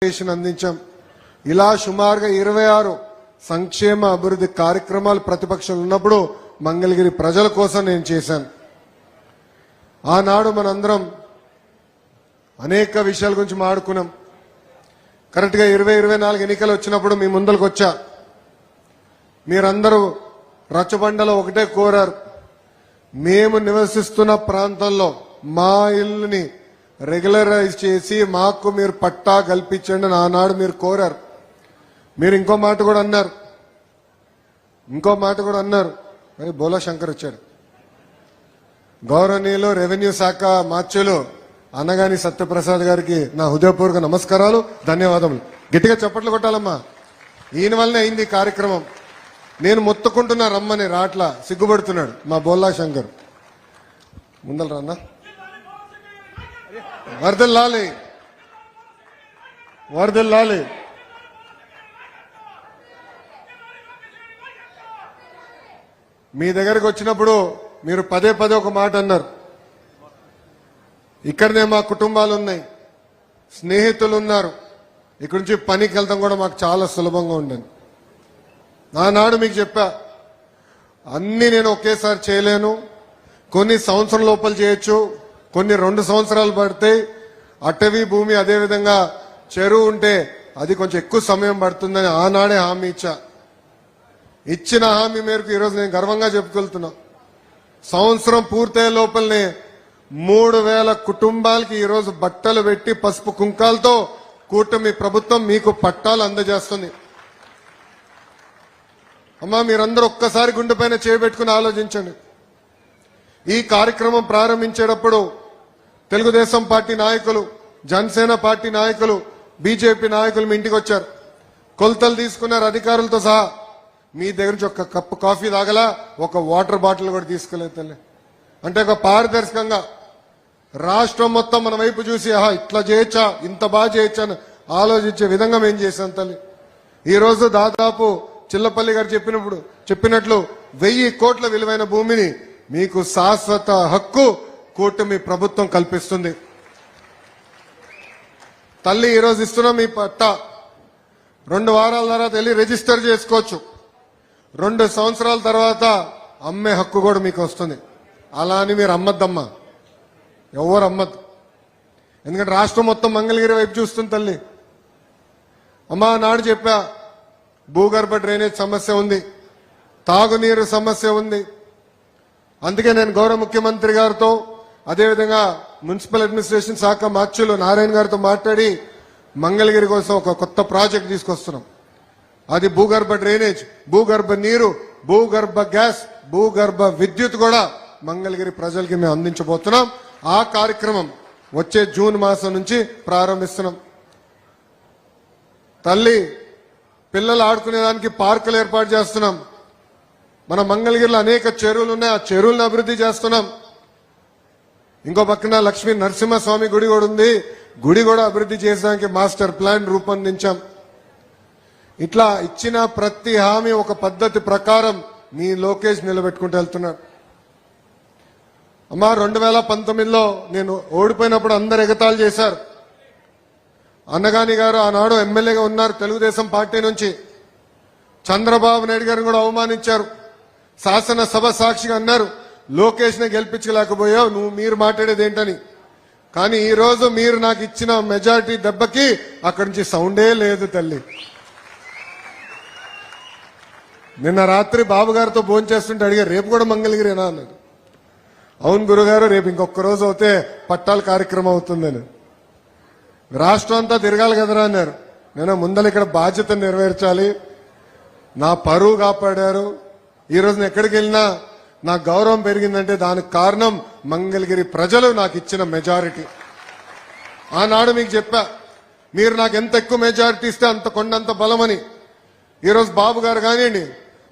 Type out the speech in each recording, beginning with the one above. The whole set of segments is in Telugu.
అందించాం. ఇలా సుమారుగా 26 సంక్షేమ అభివృద్ధి కార్యక్రమాలు ప్రతిపక్షంలో ఉన్నప్పుడు మంగళగిరి ప్రజల కోసం నేను చేశాను. ఆనాడు మనందరం అనేక విషయాల గురించి మాట్లాడుకున్నాం. కరెక్ట్గా 2024 ఎన్నికలు వచ్చినప్పుడు మీ ముందరకు వచ్చా. మీరందరూ రచ్చబండలో ఒకటే కోరారు, మేము నివసిస్తున్న ప్రాంతంలో మా ఇల్లుని రెగ్యులరైజ్ చేసి మాకు మీరు పట్టా కల్పించండి అని ఆనాడు మీరు కోరారు. మీరు ఇంకో మాట కూడా అన్నారు. బోలా శంకర్ వచ్చాడు. గౌరవనీయులు రెవెన్యూ శాఖ మార్చులు అనగాని సత్యప్రసాద్ గారికి నా హృదయపూర్వక నమస్కారాలు, ధన్యవాదములు. గట్టిగా చప్పట్లు కొట్టాలమ్మా. ఈయన వల్లనే అయింది ఈ కార్యక్రమం. నేను మొత్తుకుంటున్నా రమ్మని రాట్లా, సిగ్గుపడుతున్నాడు మా బోలా శంకర్. ముందల రాన్నా. వర్దిల్లాలి. మీ దగ్గరకు వచ్చినప్పుడు మీరు పదే ఒక మాట అన్నారు. ఇక్కడనే మా కుటుంబాలు ఉన్నాయి, స్నేహితులు ఉన్నారు, ఇక్కడి నుంచి పనికి వెళ్తాం కూడా మాకు చాలా సులభంగా ఉండేది. నానాడు మీకు చెప్పా, అన్ని నేను ఒకేసారి చేయలేను, కొన్ని సంవత్సరం లోపల చేయొచ్చు, కొన్ని 2 సంవత్సరాలు పడితే. అటవీ భూమి అదేవిధంగా చెరువు ఉంటే అది కొంచెం ఎక్కువ సమయం పడుతుందని ఆనాడే హామీ ఇచ్చా. ఇచ్చిన హామీ మేరకు ఈరోజు నేను గర్వంగా చెప్పుకెళ్తున్నా. సంవత్సరం పూర్తయ్యే లోపలనే 3000 కుటుంబాలకి ఈరోజు బట్టలు పెట్టి పసుపు కుంకాలతో కూటమి ప్రభుత్వం మీకు పట్టాలు అందజేస్తుంది. అమ్మా, మీరందరూ ఒక్కసారి గుండెపైన చేయబెట్టుకుని ఆలోచించండి. ఈ కార్యక్రమం ప్రారంభించేటప్పుడు తెలుగుదేశం పార్టీ నాయకులు, జనసేన పార్టీ నాయకులు, బీజేపీ నాయకులు మీ ఇంటికి వచ్చారు, కొలతలు తీసుకున్నారు అధికారులతో సహా. మీ దగ్గర నుంచి ఒక కప్పు కాఫీ తాగలా, ఒక వాటర్ బాటిల్ కూడా తీసుకోలేదు తల్లి. అంటే ఒక పారదర్శకంగా రాష్ట్రం మొత్తం మన వైపు చూసి ఇట్లా చేయొచ్చా, ఇంత బాగా చేయొచ్చా అని ఆలోచించే విధంగా మేము చేశాం తల్లి. ఈరోజు దాదాపు చిల్లపల్లి గారు చెప్పినట్లు 1000 కోట్ల విలువైన భూమిని మీకు శాశ్వత హక్కు కూటమి ప్రభుత్వం కల్పిస్తుంది. తల్లి ఈరోజు ఇస్తున్నాం మీ పట్టా. 2 వారాల తర్వాత వెళ్ళి రిజిస్టర్ చేసుకోవచ్చు. 2 సంవత్సరాల తర్వాత అమ్మే హక్కు కూడా మీకు వస్తుంది. అలా అని మీరు అమ్మద్దమ్మా, ఎవరు అమ్మద్దు. ఎందుకంటే రాష్ట్రం మొత్తం మంగళగిరి వైపు చూస్తుంది తల్లి. అమ్మా, నాడు చెప్పా, భూగర్భ డ్రైనేజ్ సమస్య ఉంది, తాగునీరు సమస్య ఉంది. అందుకే నేను గౌరవ ముఖ్యమంత్రి గారితో అదేవిధంగా మున్సిపల్ అడ్మినిస్ట్రేషన్ శాఖ మార్చులు నారాయణ గారితో మాట్లాడి మంగళగిరి కోసం ఒక కొత్త ప్రాజెక్ట్ తీసుకొస్తున్నాం. అది భూగర్భ డ్రైనేజ్, భూగర్భ నీరు, భూగర్భ గ్యాస్, భూగర్భ విద్యుత్ కూడా మంగళగిరి ప్రజలకి మేము అందించబోతున్నాం. ఆ కార్యక్రమం వచ్చే జూన్ మాసం నుంచి ప్రారంభిస్తున్నాం. తల్లి, పిల్లలు ఆడుకునేదానికి పార్కులు ఏర్పాటు చేస్తున్నాం. మన మంగళగిరిలో అనేక చెరువులు ఉన్నాయి, ఆ చెరువులను అభివృద్ధి చేస్తున్నాం. ఇంకో పక్కన లక్ష్మీ నరసింహస్వామి గుడి కూడా ఉంది, గుడి కూడా అభివృద్ధి చేయడానికి మాస్టర్ ప్లాన్ రూపొందించాం. ఇట్లా ఇచ్చిన ప్రతి హామీ ఒక పద్ధతి ప్రకారం మీ లోకేష్ నిలబెట్టుకుంటూ వెళ్తున్నాడు. అమ్మా, 2019లో నేను ఓడిపోయినప్పుడు అందరు ఎగతాళి చేశారు. అన్నగాని గారు ఆనాడు ఎమ్మెల్యేగా ఉన్నారు తెలుగుదేశం పార్టీ నుంచి. చంద్రబాబు నాయుడు గారిని కూడా అవమానించారు. శాసనసభ సాక్షిగా అన్నారు, లోకేష్ ని గెలిపించలేకపోయావు, మీరు మాట్లాడేది ఏంటని. కానీ ఈ రోజు మీరు నాకు ఇచ్చిన మెజారిటీ దెబ్బకి అక్కడి నుంచి సౌండే లేదు తల్లి. నిన్న రాత్రి బాబు గారితో భోంచేస్తుంటే అడిగారు, రేపు కూడా మంగళగిరేనా అన్నారు. అవును గురుగారు, రేపు ఇంకొక రోజు అవుతే పట్టాల కార్యక్రమం అవుతుందని. రాష్ట్రం అంతా తిరగాలి కదరా అన్నారు. నేను ముందర ఇక్కడ బాధ్యత నెరవేర్చాలి, నా పరువు కాపాడారు. ఈ రోజు ఎక్కడికి వెళ్ళినా నా గౌరవం పెరిగిందంటే దానికి కారణం మంగళగిరి ప్రజలు నాకు ఇచ్చిన మెజారిటీ. ఆనాడు మీకు చెప్పా, మీరు నాకు ఎంత ఎక్కువ మెజారిటీ ఇస్తే అంత కొండంత బలమని. ఈరోజు బాబు గారు కానివ్వండి,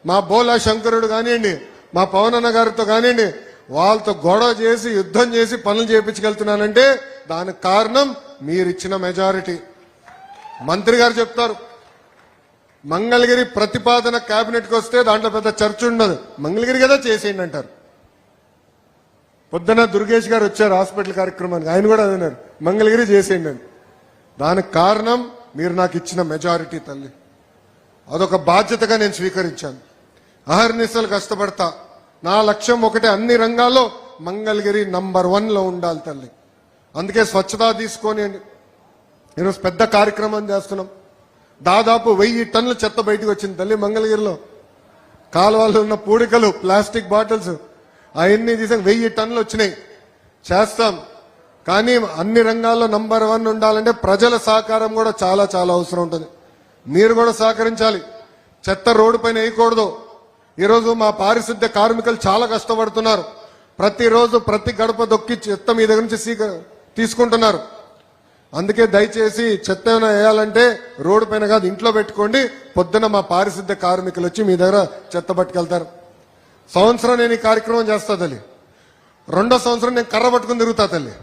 మా బోలా శంకరుడు కానివ్వండి, మా పవనన్న గారితో కానివ్వండి, వాళ్ళతో గొడవ చేసి యుద్ధం చేసి పనులు చేయించగలుగుతున్నానంటే దానికి కారణం మీరిచ్చిన మెజారిటీ. మంత్రి గారు చెప్తారు, మంగళగిరి ప్రతిపాదన కేబినెట్కి వస్తే దాంట్లో పెద్ద చర్చ ఉండదు, మంగళగిరి కదా చేసేయండి అంటారు. పొద్దున దుర్గేష్ గారు వచ్చారు హాస్పిటల్ కార్యక్రమానికి, ఆయన కూడా అదన్నారు మంగళగిరి చేసేయండి అని. దానికి కారణం మీరు నాకు ఇచ్చిన మెజారిటీ తల్లి. అదొక బాధ్యతగా నేను స్వీకరించాను. అహర్నిశలు కష్టపడతా. నా లక్ష్యం ఒకటే, అన్ని రంగాల్లో మంగళగిరి నంబర్ 1 ఉండాలి తల్లి. అందుకే స్వచ్ఛత తీసుకొని ఈరోజు పెద్ద కార్యక్రమం చేస్తున్నాం. దాదాపు 1000 టన్నుల చెత్త బయటకు వచ్చింది తల్లి మంగళగిరిలో. కాలువల్లో ఉన్న పూడికలు, ప్లాస్టిక్ బాటిల్స్ అవన్నీ తీసాక 1000 టన్నులు వచ్చినాయి. చేస్తాం. కానీ అన్ని రంగాల్లో నంబర్ 1 ఉండాలంటే ప్రజల సహకారం కూడా చాలా చాలా అవసరం ఉంటుంది. మీరు కూడా సహకరించాలి. చెత్త రోడ్డు పైన వేయకూడదు. ఈరోజు మా పారిశుద్ధ్య కార్మికులు చాలా కష్టపడుతున్నారు. ప్రతిరోజు ప్రతి గడప దొక్కి చెత్త మీ దగ్గర నుంచి తీసుకుంటున్నారు. అందుకే దయచేసి చెత్త ఏమైనా వేయాలంటే రోడ్డు పైన కాదు, ఇంట్లో పెట్టుకోండి. పొద్దున మా పారిశుద్ధ్య కార్మికులు వచ్చి మీ దగ్గర చెత్త పట్టుకెళ్తారు. సంవత్సరం నేను ఈ కార్యక్రమం చేస్తా తల్లి. 2వ సంవత్సరం నేను కర్ర పట్టుకుని తిరుగుతా తల్లి.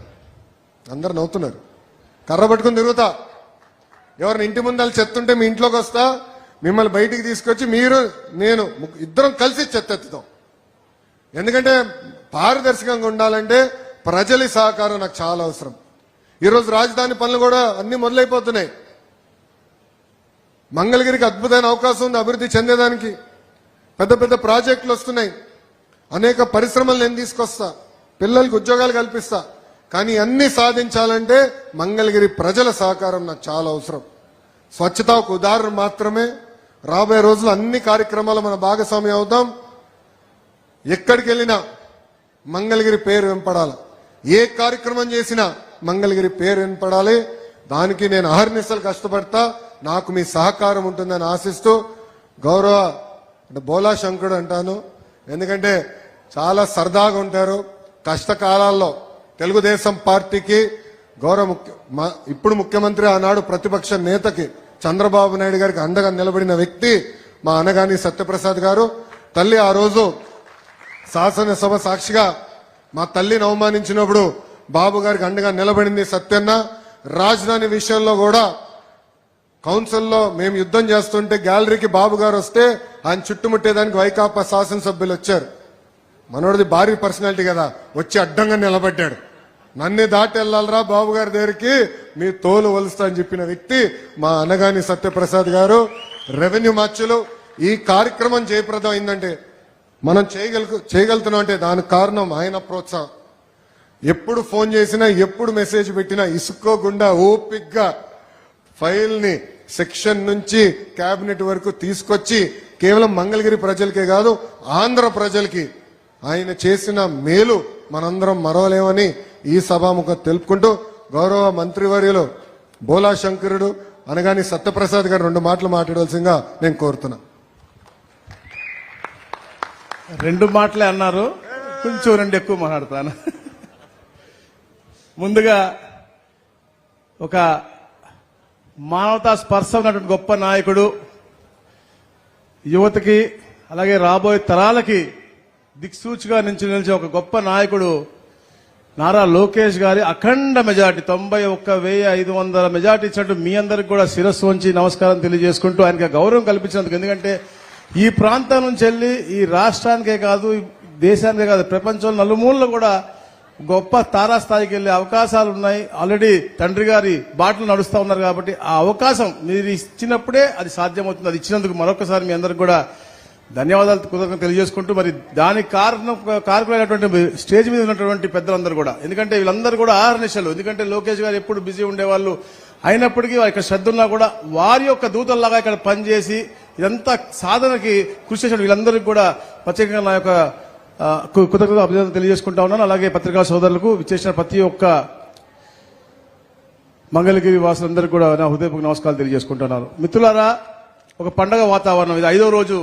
అందరు నవ్వుతున్నారు. కర్ర పట్టుకుని తిరుగుతా. ఎవరిని ఇంటి ముందు చెత్త ఉంటే మీ ఇంట్లోకి వస్తా, మిమ్మల్ని బయటికి తీసుకొచ్చి మీరు నేను ఇద్దరం కలిసి చెత్త ఎత్తుతాం. ఎందుకంటే పారదర్శకంగా ఉండాలంటే ప్రజల సహకారం నాకు చాలా అవసరం. ఈరోజు రాజధాని పనులు కూడా అన్ని మొదలైపోతున్నాయి. మంగళగిరికి అద్భుతమైన అవకాశం ఉంది అభివృద్ధి చెందేదానికి. పెద్ద పెద్ద ప్రాజెక్టులు వస్తున్నాయి. అనేక పరిశ్రమలు నేను తీసుకొస్తా, పిల్లలకు ఉద్యోగాలు కల్పిస్తా. కానీ అన్ని సాధించాలంటే మంగళగిరి ప్రజల సహకారం నాకు చాలా అవసరం. స్వచ్ఛత ఒక ఉదాహరణ మాత్రమే. రాబోయే రోజులు అన్ని కార్యక్రమాలు మన భాగస్వామ్యం అవుతాం. ఎక్కడికి వెళ్ళినా మంగళగిరి పేరు వెంపడాలి. ఏ కార్యక్రమం చేసినా మంగళగిరి పేరు వినపడాలి. దానికి నేను అహర్నిశలు కష్టపడతా. నాకు మీ సహకారం ఉంటుందని ఆశిస్తూ, గౌరవ బోలా శంకరుడు అంటాను, ఎందుకంటే చాలా సరదాగా ఉంటారు. కష్టకాలాల్లో తెలుగుదేశం పార్టీకి ఇప్పుడు ముఖ్యమంత్రి, ఆనాడు ప్రతిపక్ష నేతకి చంద్రబాబు నాయుడు గారికి అండగా నిలబడిన వ్యక్తి మా అనగాని సత్యప్రసాద్ గారు. తల్లి ఆ రోజు శాసనసభ సాక్షిగా మా తల్లిని అవమానించినప్పుడు బాబు గారికి అండగా నిలబడింది సత్యన్న. రాజధాని విషయంలో కూడా కౌన్సిల్లో మేము యుద్ధం చేస్తుంటే గ్యాలరీకి బాబు గారు వస్తే ఆయన చుట్టుముట్టేదానికి వైకాపా శాసనసభ్యులు వచ్చారు. మనోడిది భారీ పర్సనాలిటీ కదా, వచ్చి అడ్డంగా నిలబడ్డాడు. నన్ను దాటి వెళ్ళాలరా బాబు గారి దగ్గరికి, మీ తోలు వలుస్తా అని చెప్పిన వ్యక్తి మా అనగాని సత్యప్రసాద్ గారు. రెవెన్యూ మార్చులు ఈ కార్యక్రమం జయప్రదం అయిందంటే, మనం చేయగలుగుతున్నాం అంటే దానికి కారణం ఆయన ప్రోత్సాహం. ఎప్పుడు ఫోన్ చేసినా, ఎప్పుడు మెసేజ్ పెట్టినా ఇసుక్కోకుండా ఓపిక్గా ఫైల్ ని సెక్షన్ నుంచి కేబినెట్ వరకు తీసుకొచ్చి కేవలం మంగళగిరి ప్రజలకే కాదు ఆంధ్ర ప్రజలకి ఆయన చేసిన మేలు మనందరం మరవలేమని ఈ సభాముఖం తెలుపుకుంటూ, గౌరవ మంత్రివర్యులు బోలా శంకరుడు అనగాని సత్యప్రసాద్ గారు 2 మాటలు మాట్లాడాల్సిందిగా నేను కోరుతున్నా. 2 మాటలే అన్నారు, కొంచెం 2 ఎక్కువ మాట్లాడతాను. ముందుగా ఒక మానవతా స్పర్శ ఉన్నటువంటి గొప్ప నాయకుడు, యువతకి అలాగే రాబోయే తరాలకి దిక్సూచిగా నిలిచే ఒక గొప్ప నాయకుడు నారా లోకేష్ గారి అఖండ మెజార్టీ 91,500 మెజార్టీ ఇచ్చినట్టు మీ అందరికి కూడా శిరస్సు వంచి నమస్కారం తెలియజేసుకుంటూ ఆయనకి గౌరవం కల్పించినందుకు. ఎందుకంటే ఈ ప్రాంతం నుంచి వెళ్ళి ఈ రాష్ట్రానికే కాదు, దేశానికే కాదు, ప్రపంచంలో నలుమూలలో కూడా గొప్ప తారాస్థాయికి వెళ్లే అవకాశాలు ఉన్నాయి. ఆల్రెడీ తండ్రి గారి బాటలు నడుస్తా ఉన్నారు. కాబట్టి ఆ అవకాశం మీరు ఇచ్చినప్పుడే అది సాధ్యమవుతుంది. అది ఇచ్చినందుకు మరొకసారి మీ అందరికి కూడా ధన్యవాదాలు కృతజ్ఞతలు తెలియజేసుకుంటూ, మరి దానికి కారకులైనటువంటి స్టేజ్ మీద ఉన్నటువంటి పెద్దలందరూ కూడా, ఎందుకంటే వీళ్ళందరూ కూడా ఆహర్నిశలు, ఎందుకంటే లోకేష్ గారు ఎప్పుడు బిజీ ఉండేవాళ్ళు అయినప్పటికీ ఇక్కడ శ్రద్ధ ఉన్నా కూడా వారి యొక్క దూతల్లాగా ఇక్కడ పనిచేసి ఇదంతా సాధనకి కృషి చేసిన వీళ్ళందరికీ కూడా ప్రత్యేకంగా నా యొక్క కృతజ్ఞతలు అభినందనలు తెలియజేసుకుంటా ఉన్నాను. అలాగే పత్రికా సోదరులకు విచ్చేసిన ప్రతి ఒక్క మంగళగిరి వాసులందరికీ కూడా నా హృదయపూర్వక నమస్కారాలు తెలియజేసుకుంటున్నాను. మిత్రులారా, ఒక పండగ వాతావరణం. ఇది 5వ రోజు